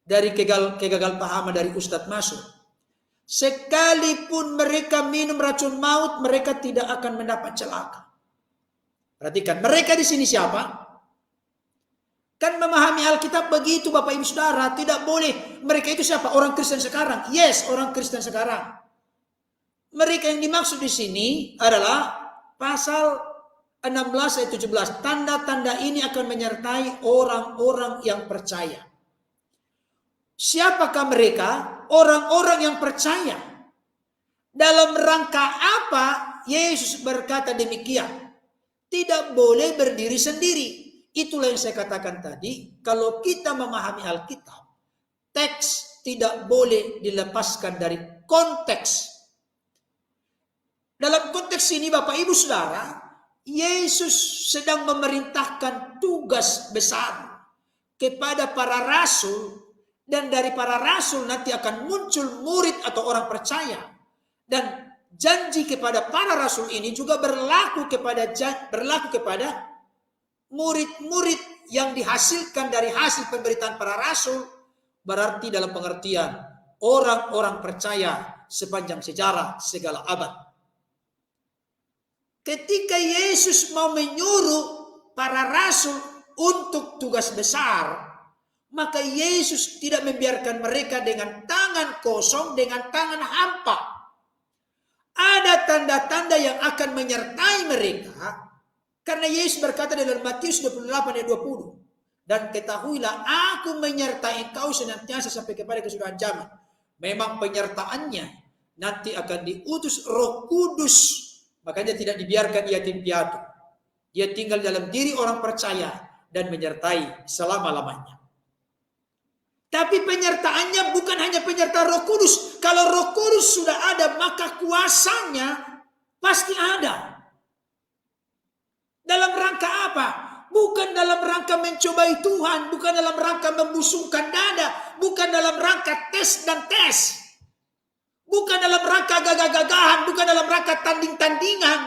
dari kegagal pahaman dari Ustadz Masyud. sekalipun mereka minum racun maut, mereka tidak akan mendapat celaka. Perhatikan, mereka di sini siapa? Kan memahami Alkitab begitu Bapak Ibu Saudara, tidak boleh. Mereka itu siapa? Orang Kristen sekarang. Yes, orang Kristen sekarang. Mereka yang dimaksud di sini adalah pasal 16 ayat 17. Tanda-tanda ini akan menyertai orang-orang yang percaya. Siapakah mereka? Orang-orang yang percaya. Dalam rangka apa Yesus berkata demikian? Tidak boleh berdiri sendiri. Itulah yang saya katakan tadi, kalau kita memahami Alkitab, teks tidak boleh dilepaskan dari konteks. Dalam konteks ini Bapak Ibu Saudara, Yesus sedang memerintahkan tugas besar kepada para rasul, dan dari para rasul nanti akan muncul murid atau orang percaya. Dan janji kepada para rasul ini juga berlaku kepada murid-murid yang dihasilkan dari hasil pemberitaan para rasul, berarti dalam pengertian orang-orang percaya sepanjang sejarah segala abad. Ketika Yesus mau menyuruh para rasul untuk tugas besar, maka Yesus tidak membiarkan mereka dengan tangan kosong, dengan tangan hampa. Ada tanda-tanda yang akan menyertai mereka. Karena Yesus berkata dalam Matius 28 ayat 20. Dan ketahuilah, aku menyertai engkau senantiasa sampai kepada kesudahan zaman. Memang penyertaannya nanti akan diutus Roh Kudus. Makanya tidak dibiarkan yatim piatu. Dia tinggal dalam diri orang percaya dan menyertai selama-lamanya. Tapi penyertaannya bukan hanya penyertaan Roh Kudus. Kalau Roh Kudus sudah ada, maka kuasanya pasti ada. Dalam rangka apa? Bukan dalam rangka mencobai Tuhan, bukan dalam rangka membusungkan dada, bukan dalam rangka tes dan tes, bukan dalam rangka gagah-gagahan, bukan dalam rangka tanding-tandingan.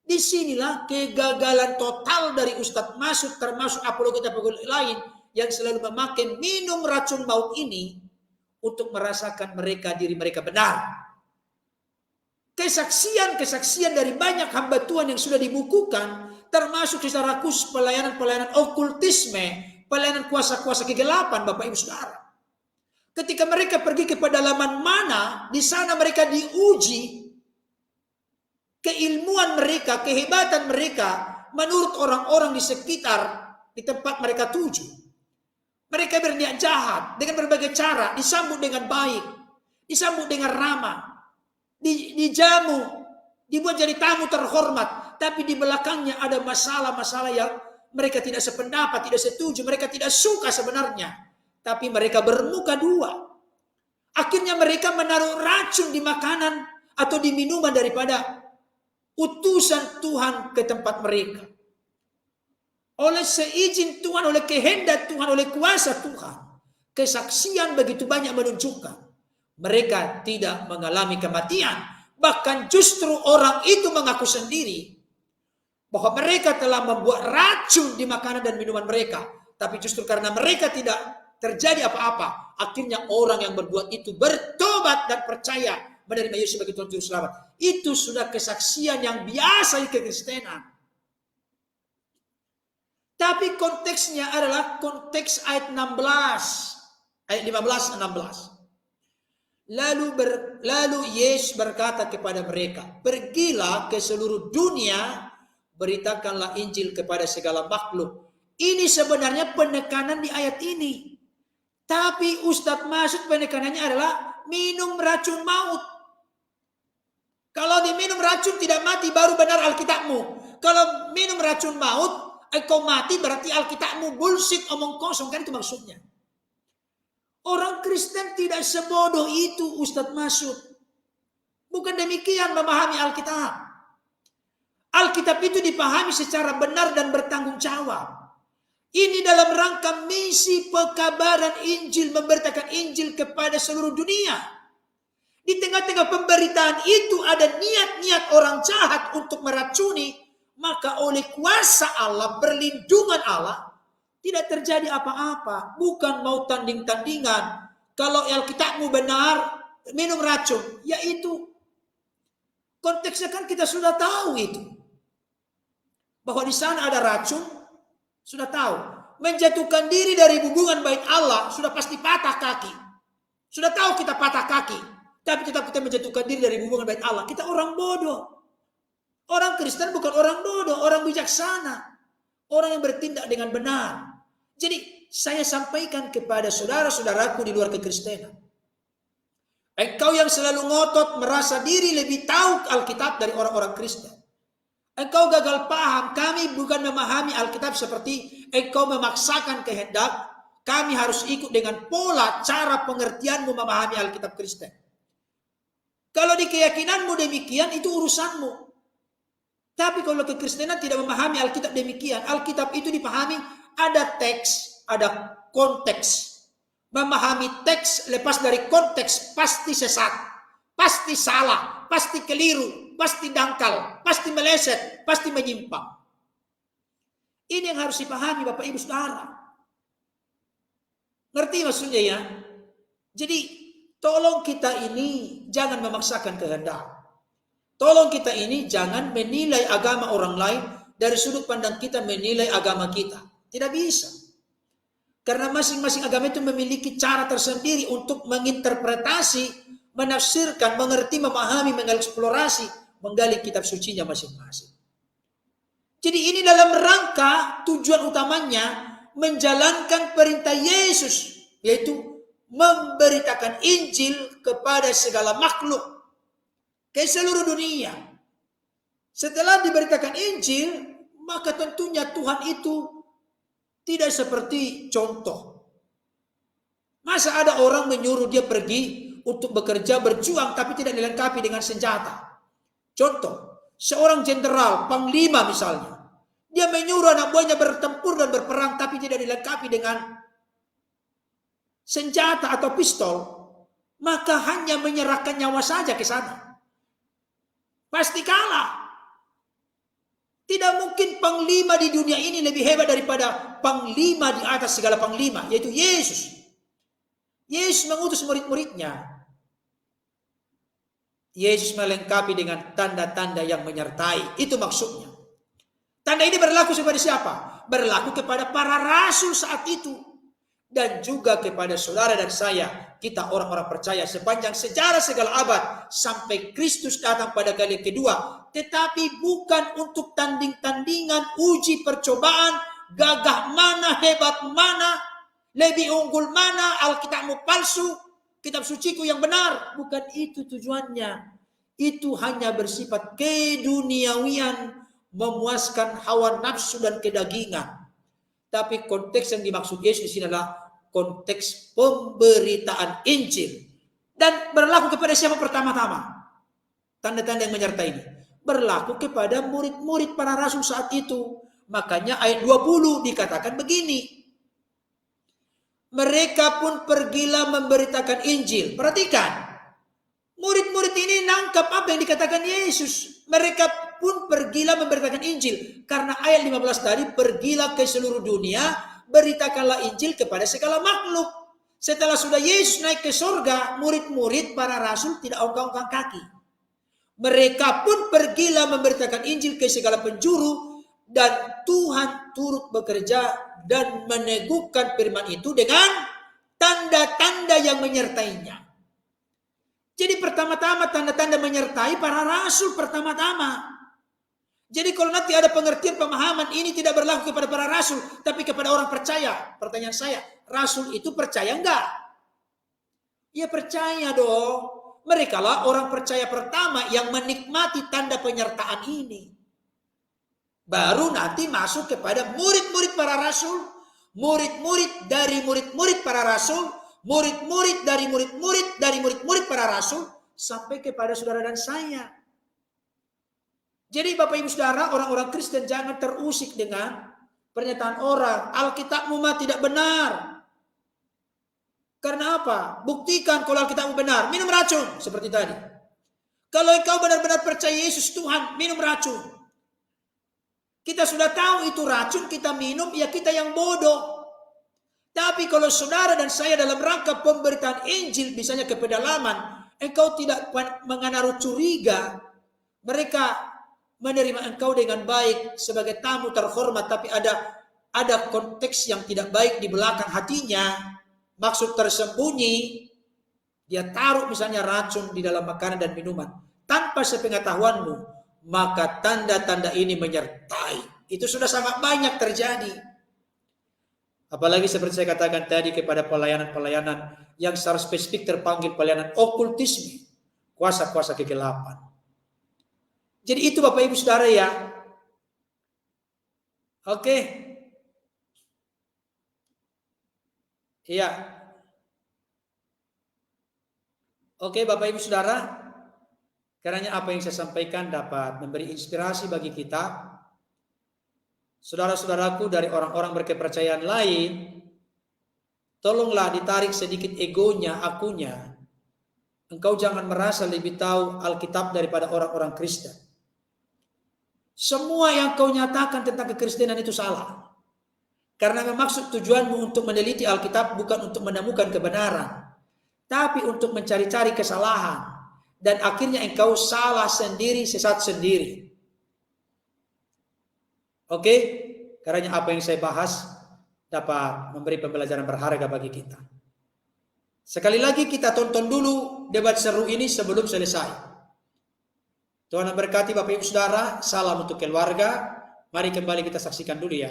Disinilah kegagalan total dari Ustadz Masyud, termasuk apologet-apologet lain yang selalu memakai minum racun maut ini untuk merasakan diri mereka benar. Kesaksian-kesaksian dari banyak hamba Tuhan yang sudah dibukukan, termasuk secara khusus pelayanan-pelayanan okultisme, pelayanan kuasa-kuasa kegelapan, Bapak Ibu Saudara. Ketika mereka pergi ke pedalaman mana, di sana mereka diuji keilmuan mereka, kehebatan mereka, menurut orang-orang di sekitar, di tempat mereka tuju. Mereka berniat jahat dengan berbagai cara, disambut dengan baik, disambut dengan ramah, dijamu, dibuat jadi tamu terhormat, tapi di belakangnya ada masalah-masalah yang mereka tidak sependapat, tidak setuju, mereka tidak suka sebenarnya, tapi mereka bermuka dua. Akhirnya mereka menaruh racun di makanan atau di minuman daripada utusan Tuhan ke tempat mereka. Oleh seizin Tuhan, oleh kehendak Tuhan, oleh kuasa Tuhan, kesaksian begitu banyak menunjukkan mereka tidak mengalami kematian. Bahkan justru orang itu mengaku sendiri bahwa mereka telah membuat racun di makanan dan minuman mereka. Tapi justru karena mereka tidak terjadi apa-apa, akhirnya orang yang berbuat itu bertobat dan percaya menerima Yesus sebagai Tuhan Juru Selamat. Itu sudah kesaksian yang biasa di kekristenan. Tapi konteksnya adalah konteks ayat 16, ayat 15-16. Lalu Yesus berkata kepada mereka, pergilah ke seluruh dunia, beritakanlah Injil kepada segala makhluk. Ini sebenarnya penekanan di ayat ini. Tapi Ustadz Masyud penekanannya adalah minum racun maut. Kalau diminum racun tidak mati baru benar Alkitabmu. Kalau minum racun maut, kau mati berarti Alkitabmu bullshit, omong kosong, kan itu maksudnya. Orang Kristen tidak sebodoh itu Ustadz Masyud. Bukan demikian memahami Alkitab. Alkitab itu dipahami secara benar dan bertanggung jawab. Ini dalam rangka misi pekabaran Injil, memberitakan Injil kepada seluruh dunia. Di tengah-tengah pemberitaan itu ada niat-niat orang jahat untuk meracuni, maka oleh kuasa Allah, perlindungan Allah, tidak terjadi apa-apa. Bukan mau tanding-tandingan. Kalau Alkitabmu benar, minum racun, yaitu konteksnya kan kita sudah tahu itu. Bahwa di sana ada racun, sudah tahu. Menjatuhkan diri dari hubungan baik Allah, sudah pasti patah kaki. Sudah tahu kita patah kaki. Tapi tetap kita menjatuhkan diri dari hubungan baik Allah. Kita orang bodoh. Orang Kristen bukan orang bodoh, orang bijaksana. Orang yang bertindak dengan benar. Jadi saya sampaikan kepada saudara-saudaraku di luar kekristenan. Engkau yang selalu ngotot merasa diri lebih tahu Alkitab dari orang-orang Kristen. Engkau gagal paham, kami bukan memahami Alkitab seperti engkau memaksakan kehendak, kami harus ikut dengan pola cara pengertianmu memahami Alkitab Kristen. Kalau di keyakinanmu demikian, itu urusanmu. Tapi kalau kekristenan tidak memahami Alkitab demikian, Alkitab itu dipahami ada teks, ada konteks. Memahami teks lepas dari konteks pasti sesat, pasti salah, pasti keliru, pasti dangkal, pasti meleset, pasti menyimpang. Ini yang harus dipahami Bapak Ibu Saudara. Ngerti maksudnya ya? Jadi tolong kita ini jangan memaksakan kehendak. Tolong kita ini jangan menilai agama orang lain dari sudut pandang kita menilai agama kita. Tidak bisa. Karena masing-masing agama itu memiliki cara tersendiri untuk menginterpretasi, menafsirkan, mengerti, memahami, mengeksplorasi, menggali kitab sucinya masing-masing. Jadi ini dalam rangka tujuan utamanya menjalankan perintah Yesus, yaitu memberitakan Injil kepada segala makhluk ke seluruh dunia. Setelah diberitakan Injil, maka tentunya Tuhan itu tidak seperti contoh. Masa ada orang menyuruh dia pergi untuk bekerja, berjuang, tapi tidak dilengkapi dengan senjata. Contoh, seorang jenderal, panglima misalnya. Dia menyuruh anak buahnya bertempur dan berperang, tapi tidak dilengkapi dengan senjata atau pistol. Maka hanya menyerahkan nyawa saja ke sana. Pasti kalah. Tidak mungkin panglima di dunia ini lebih hebat daripada panglima di atas segala panglima, yaitu Yesus. Yesus mengutus murid-muridnya. Yesus melengkapi dengan tanda-tanda yang menyertai. Itu maksudnya. Tanda ini berlaku kepada siapa? Berlaku kepada para rasul saat itu. Dan juga kepada saudara dan saya. Kita orang-orang percaya sepanjang sejarah segala abad. Sampai Kristus datang pada kali kedua. Tetapi bukan untuk tanding-tandingan, uji percobaan, gagah mana, hebat mana, lebih unggul mana, Alkitabmu palsu, kitab suciku yang benar. Bukan itu tujuannya. Itu hanya bersifat keduniawian, memuaskan hawa nafsu dan kedagingan. Tapi konteks yang dimaksud Yesus di sini adalah konteks pemberitaan Injil. Dan berlaku kepada siapa pertama-tama? Tanda-tanda yang menyertai ini. Berlaku kepada murid-murid para rasul saat itu. Makanya ayat 20 dikatakan begini. Mereka pun pergilah memberitakan Injil. Perhatikan. Murid-murid ini nangkap apa yang dikatakan Yesus. Mereka pun pergilah memberitakan Injil. Karena ayat 15 tadi, pergilah ke seluruh dunia, beritakanlah Injil kepada segala makhluk. Setelah sudah Yesus naik ke surga, murid-murid para rasul tidak ongkang-ongkang kaki. Mereka pun pergilah memberitakan Injil ke segala penjuru, dan Tuhan turut bekerja dan meneguhkan firman itu dengan tanda-tanda yang menyertainya. Jadi pertama-tama tanda-tanda menyertai para rasul pertama-tama. Jadi kalau nanti ada pengertian pemahaman ini tidak berlaku kepada para rasul, tapi kepada orang percaya. Pertanyaan saya, rasul itu percaya enggak? Ya percaya dong. Mereka lah orang percaya pertama yang menikmati tanda penyertaan ini. Baru nanti masuk kepada murid-murid para rasul, murid-murid dari murid-murid para rasul, murid-murid dari murid-murid dari murid-murid para rasul, sampai kepada saudara dan saya. Jadi Bapak Ibu Saudara, orang-orang Kristen jangan terusik dengan pernyataan orang, Alkitabmu mah tidak benar. Karena apa? Buktikan kalau Alkitabmu benar. Minum racun seperti tadi. Kalau engkau benar-benar percaya Yesus Tuhan, minum racun. Kita sudah tahu itu racun, kita minum, ya kita yang bodoh. Tapi kalau saudara dan saya dalam rangka pemberitaan Injil, misalnya ke pedalaman, engkau tidak menaruh curiga, mereka menerima engkau dengan baik sebagai tamu terhormat, tapi ada konteks yang tidak baik di belakang hatinya, maksud tersembunyi, dia taruh misalnya racun di dalam makanan dan minuman tanpa sepengetahuanmu, maka tanda-tanda ini menyertai. Itu sudah sangat banyak terjadi. Apalagi seperti saya katakan tadi kepada pelayanan-pelayanan yang secara spesifik terpanggil pelayanan okultisme, kuasa-kuasa kegelapan. Jadi itu Bapak Ibu Saudara ya. Oke. Iya. Oke Bapak Ibu Saudara, kiranya apa yang saya sampaikan dapat memberi inspirasi bagi kita. Saudara-saudaraku dari orang-orang berkepercayaan lain, tolonglah ditarik sedikit egonya, akunya. Engkau jangan merasa lebih tahu Alkitab daripada orang-orang Kristen. Semua yang kau nyatakan tentang kekristenan itu salah. Karena maksud tujuanmu untuk meneliti Alkitab bukan untuk menemukan kebenaran, tapi untuk mencari-cari kesalahan. Dan akhirnya engkau salah sendiri, sesat sendiri. Oke? Karena apa yang saya bahas dapat memberi pembelajaran berharga bagi kita. Sekali lagi kita tonton dulu debat seru ini sebelum selesai. Tuhan memberkati Bapak Ibu Saudara. Salam untuk keluarga. Mari kembali kita saksikan dulu ya.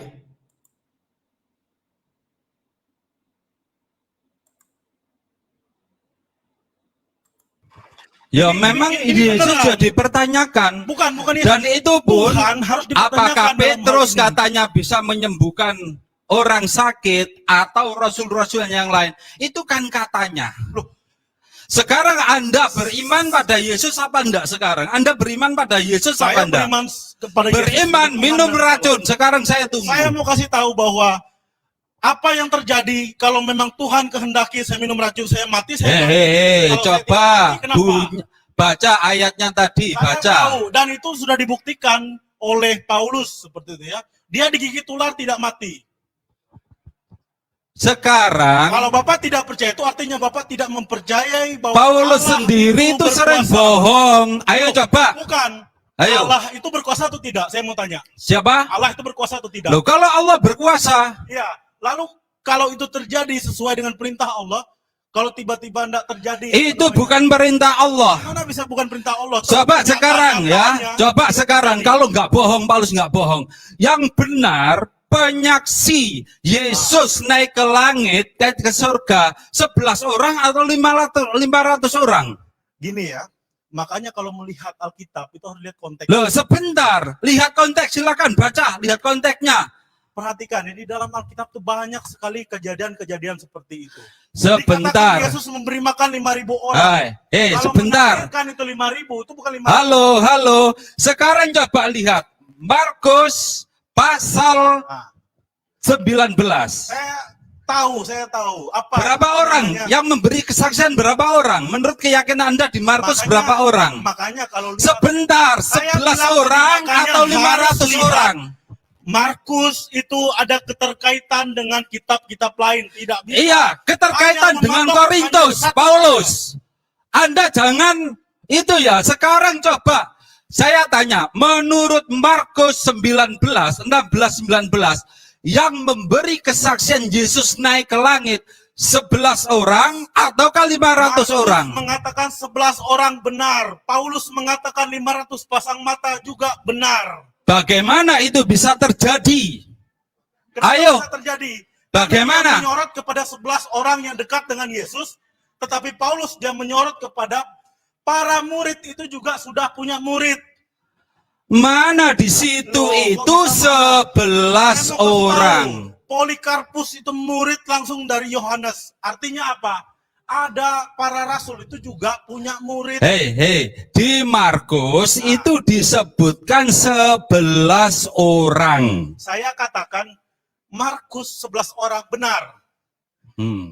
Ya memang ini sudah dipertanyakan. Bukan Dan itu pun harus dipertanyakan. apakah dalam Petrus hal ini. katanya bisa menyembuhkan orang sakit atau rasul-rasul yang lain? Itu kan katanya. Loh, sekarang Anda beriman pada Yesus apa enggak sekarang? Anda beriman pada Yesus Saya apa enggak? beriman kepada Yesus. Beriman, minum racun. Sekarang saya tunggu. Saya mau kasih tahu bahwa apa yang terjadi kalau memang Tuhan kehendaki saya minum racun, saya mati, saya mati. Kalau saya Coba tidak mati, kenapa? baca ayatnya tadi, Saya baca. tahu, dan itu sudah dibuktikan oleh Paulus seperti itu ya. Dia digigit ular tidak mati. Sekarang Kalau Bapak tidak percaya itu artinya Bapak tidak mempercayai bahwa Paulus Allah sendiri itu sering berkuasa. bohong. Ayo Loh, coba. Bukan. Ayo. Allah itu berkuasa atau tidak? Saya mau tanya. Siapa? Allah itu berkuasa atau tidak? Loh, kalau Allah berkuasa, Ya. Lalu kalau itu terjadi sesuai dengan perintah Allah, kalau tiba-tiba tidak terjadi, itu bukan perintah Allah. mana bisa bukan perintah Allah? Coba sekarang ya, Kenyataannya, coba sekarang terjadi. kalau nggak bohong, Paulus nggak bohong. Yang benar penyaksi Yesus naik ke langit, naik ke surga, 11 orang atau 500 orang? Gini ya, makanya kalau melihat Alkitab itu harus lihat konteks. Loh, sebentar, lihat konteks, silakan baca, lihat konteksnya. Perhatikan, ini dalam Alkitab tuh banyak sekali kejadian-kejadian seperti itu. Sebentar. Dikatakan Yesus memberi makan 5.000 orang. Kalau Sebentar. menakdirkan itu 5.000, itu bukan 5.000. Halo. Sekarang coba lihat Markus pasal Nah, 19. saya tahu. Apa? Berapa orang namanya? yang memberi kesaksian, berapa orang? Menurut keyakinan Anda di Markus Makanya- berapa orang? Makanya kalau lihat Sebentar, Saya 11 bilang orang makanya atau harus 500 lihat. orang? Markus itu ada keterkaitan dengan kitab-kitab lain, tidak bisa. Iya, keterkaitan Hanya dengan mematok Korintus, hanya satu Paulus. Anda jangan itu ya. Sekarang coba saya tanya, menurut Markus 16-19 yang memberi kesaksian Yesus naik ke langit 11 orang ataukah 500 orang? Mengatakan 11 orang benar. Paulus mengatakan 500 pasang mata juga benar. Bagaimana itu bisa terjadi? Kenapa Ayo. bisa terjadi? Bagaimana? Karena dia menyorot kepada 11 orang yang dekat dengan Yesus, tetapi Paulus dia menyorot kepada para murid itu juga sudah punya murid. Mana di situ Loh, itu kok 11 Saya mau kasih orang. tahu, Polikarpus itu murid langsung dari Yohanes. Artinya apa? Ada para rasul itu juga punya murid. Hei, di Markus itu disebutkan 11 orang. Saya katakan Markus 11 orang benar.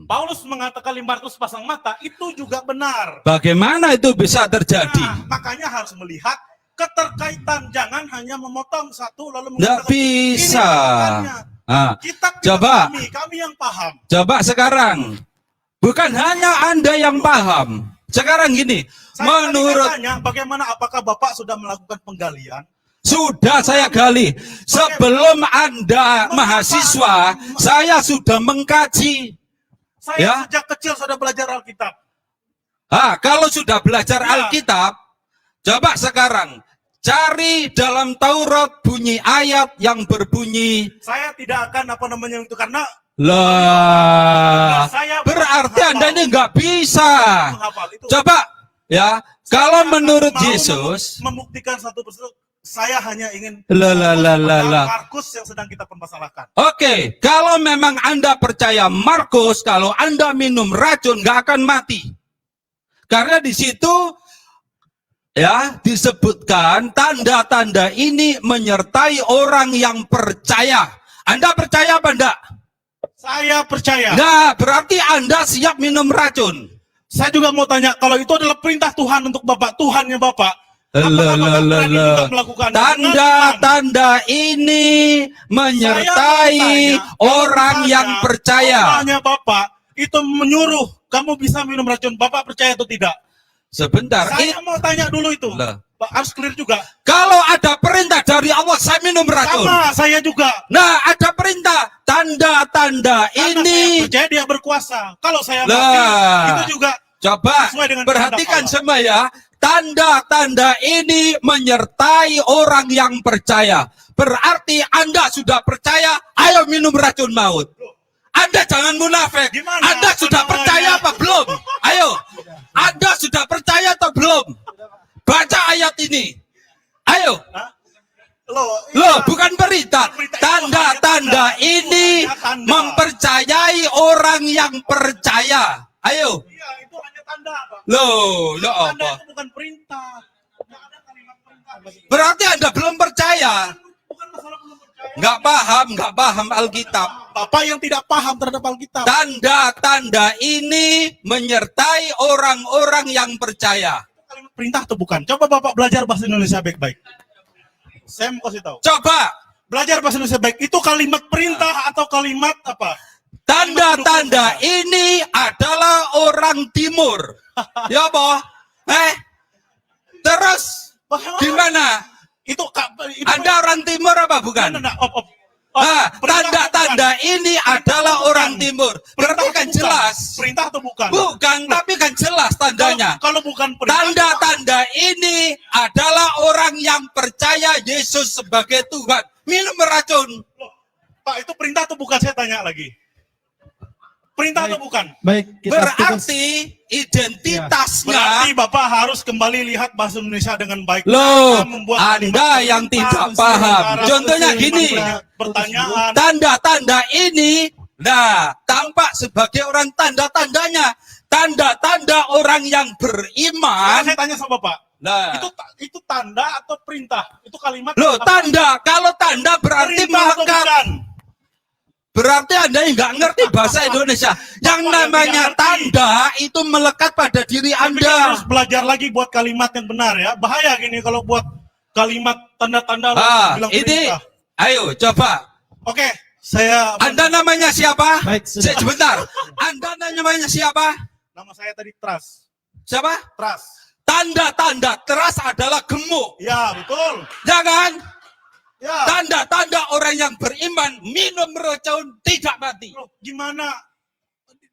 Paulus mengatakan 500 pasang mata itu juga benar. Bagaimana itu bisa terjadi? Nah, makanya harus melihat keterkaitan, jangan hanya memotong satu lalu Nggak mengatakan bisa. ini katakannya. Nah, Kitab coba. kami yang paham. coba sekarang. Bukan hanya Anda yang paham. Sekarang gini, Saya menurut tadi tanya, bagaimana apakah Bapak sudah melakukan penggalian? sudah saya gali. Sebelum Anda mahasiswa, saya sudah mengkaji. Saya Ya. sejak kecil sudah belajar Alkitab. Kalau sudah belajar Ya. Alkitab, coba sekarang cari dalam Taurat bunyi ayat yang berbunyi Saya tidak akan itu karena lah. saya Berarti Anda ini nggak bisa. menghafal itu. Coba ya, kalau Saya menurut mau Yesus, membuktikan satu persatu, saya hanya ingin lah. Markus yang sedang kita permasalahkan. Oke, kalau memang Anda percaya Markus, kalau Anda minum racun nggak akan mati. Karena di situ ya disebutkan tanda-tanda ini menyertai orang yang percaya. Anda percaya apa enggak? Saya percaya. Nah, berarti Anda siap minum racun. Saya juga mau tanya, kalau itu adalah perintah Tuhan untuk Bapak, Tuhannya Bapak, apakah Bapak berani juga melakukannya? Tanda-tanda ini menyertai orang yang percaya. Tuhannya Bapak itu menyuruh kamu bisa minum racun, Bapak percaya atau tidak? Sebentar, Saya mau tanya dulu itu. Lah. Pak, harus clear juga. kalau ada perintah dari Allah, saya minum racun. Sama, saya juga. Nah, ada perintah, tanda-tanda Karena ini. saya percaya dia berkuasa. Kalau saya mati, Lah. itu juga Coba sesuai dengan perhatikan kehendak semua ya. Tanda-tanda ini menyertai orang yang percaya. Berarti Anda sudah percaya, ayo minum racun maut. Anda jangan munafik. Gimana? Anda sudah Namanya? percaya apa belum? Ayo. Anda sudah percaya atau belum? Baca ayat ini. Ayo. Loh, bukan perintah. Tanda-tanda ini mempercayai orang yang percaya. Ayo. Iya, itu hanya tanda, Pak. Loh, Tanda apa? itu bukan perintah. Nggak ada kalimat perintah. Berarti Anda belum percaya. Bukan masalah belum percaya. Nggak paham Alkitab. Bapak yang tidak paham terhadap Alkitab. Tanda-tanda ini menyertai orang-orang yang percaya. Kalimat perintah atau bukan? Coba Bapak belajar bahasa Indonesia baik-baik. Saya mau kasih tahu. Coba, Belajar bahasa Indonesia baik. Itu kalimat perintah atau kalimat apa? tanda-tanda ini adalah orang timur. Ya, boh. Terus, Bagaimana? gimana? Itu Anda orang timur apa bukan? Op. Tanda-tanda ini adalah orang timur. Berarti kan jelas. Perintah atau bukan? Bukan, tapi kan jelas tandanya. Kalau bukan perintah, Tanda-tanda ini adalah orang yang percaya Yesus sebagai Tuhan. Minum racun. Loh, Pak, itu perintah atau bukan? Saya tanya lagi. Perintah atau bukan? Baik, kita Berarti identitasnya. Berarti Bapak harus kembali lihat bahasa Indonesia dengan baik. Loh, Anda membuat Anda kalimat yang perintah, tidak paham. sementara Contohnya kalimat gini. Pertanyaan. Tanda-tanda ini, nah, tampak sebagai orang tanda-tandanya. Tanda-tanda orang yang beriman. Saya tanya sama Bapak. Nah, Itu tanda atau perintah? Itu kalimat. loh, apa? tanda. Kalau tanda berarti Perintah atau melekat. bukan? Berarti Anda yang nggak ngerti bahasa Indonesia. Yang namanya tanda itu melekat pada diri Tapi kita harus Anda. belajar lagi buat kalimat yang benar ya. Bahaya gini kalau buat kalimat tanda-tanda bilang Ini, perintah. ayo coba. Oke, saya Anda namanya siapa? Baik, sudah. Sebentar. Anda namanya siapa? nama saya tadi Tras. Siapa? Tras. Tanda-tanda teras adalah gemuk. Ya, betul. Jangan. Ya. Tanda-tanda orang yang beriman minum racun tidak mati. Loh, gimana?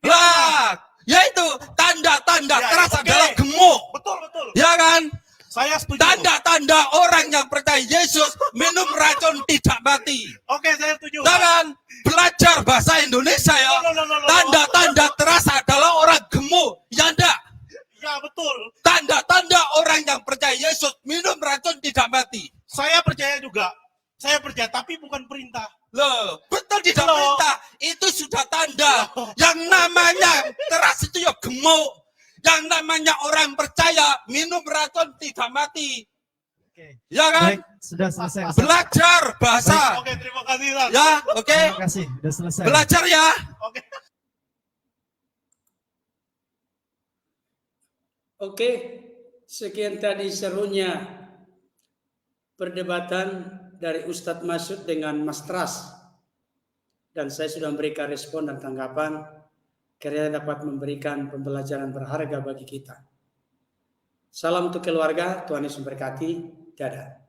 Lah, yaitu tanda-tanda Ya, teras oke. adalah gemuk. Betul, betul. Ya kan? Saya setuju. Tanda-tanda orang yang percaya Yesus minum racun tidak mati. Oke, saya setuju. Jangan belajar bahasa Indonesia ya. Loh. Tanda-tanda teras adalah orang gemuk. Ya enggak? Ya, betul. Tanda-tanda orang yang percaya Yesus minum racun tidak mati. Saya percaya juga. Saya percaya, tapi bukan perintah. Loh, betul tidak Loh. perintah. Itu sudah tanda. Loh. Yang namanya teras itu ya gemuk. Yang namanya orang percaya minum racun tidak mati. Oke. Ya kan? Baik, sudah selesai. Ustaz. Belajar bahasa. Oke, terima kasih, Ran. Ya, oke. Terima kasih, sudah selesai. Belajar ya. Oke. Oke, sekian tadi serunya perdebatan dari Ustadz Masyud dengan Mas Tras. Dan saya sudah memberikan respon dan tanggapan, kiranya dapat memberikan pembelajaran berharga bagi kita. Salam untuk keluarga, Tuhan Yesus memberkati. Dadah.